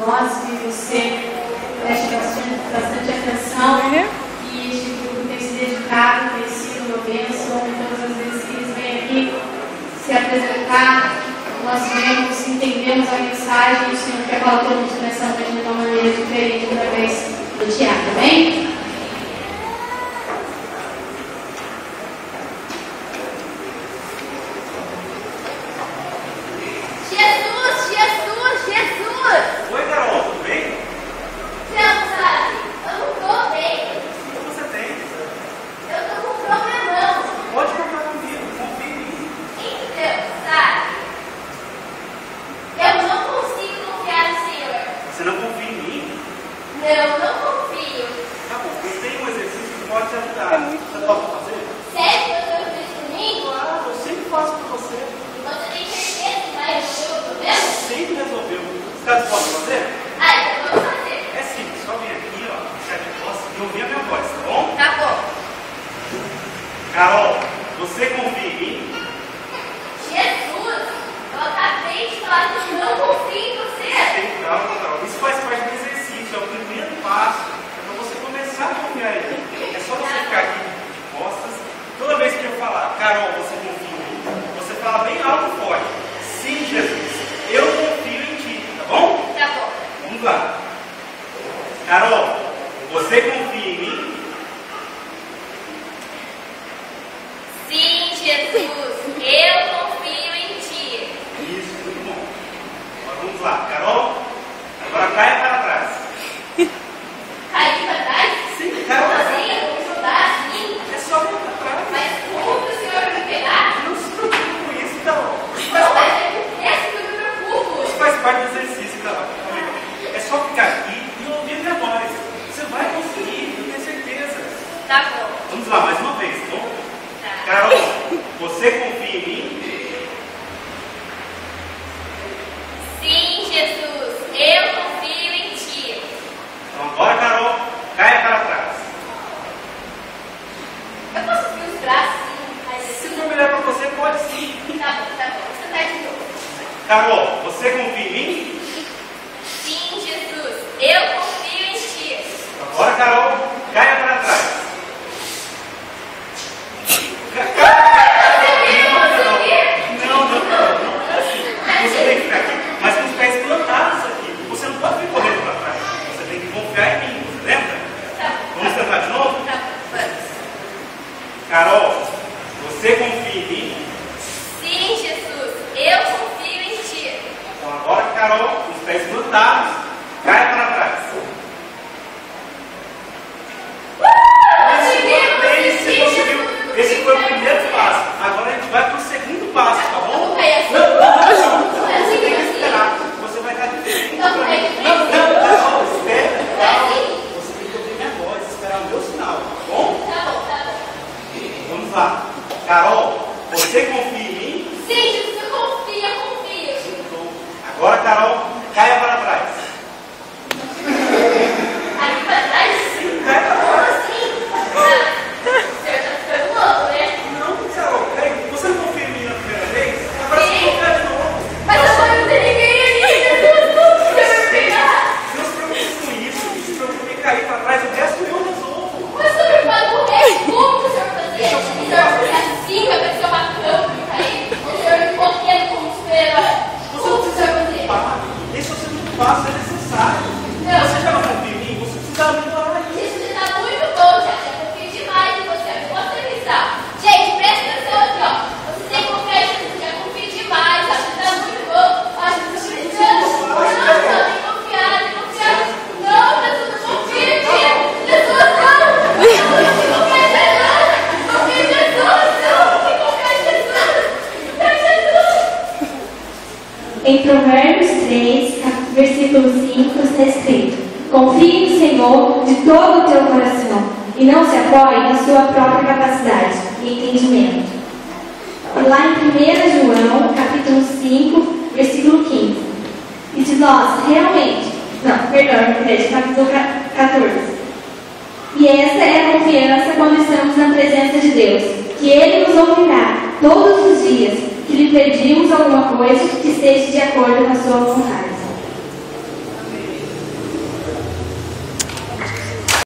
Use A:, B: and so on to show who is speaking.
A: nós, que você preste bastante atenção, e este grupo tem se dedicado, tem sido uma bênção, todas as vezes que eles vêm aqui se apresentar, nós vemos, entendemos a mensagem, e o Senhor quer falar todo mundo nessa noite de uma maneira diferente através do teatro, amém?
B: Em Provérbios 3, versículo 5, está escrito: confie no Senhor de todo o teu coração e não se apoie na sua própria capacidade e entendimento. E lá em 1 João, capítulo 5, versículo 15, e de nós realmente, capítulo 14. E essa é a confiança quando estamos na presença de Deus, que Ele nos ouvirá todos os dias, que lhe pedimos alguma coisa que esteja de acordo com a sua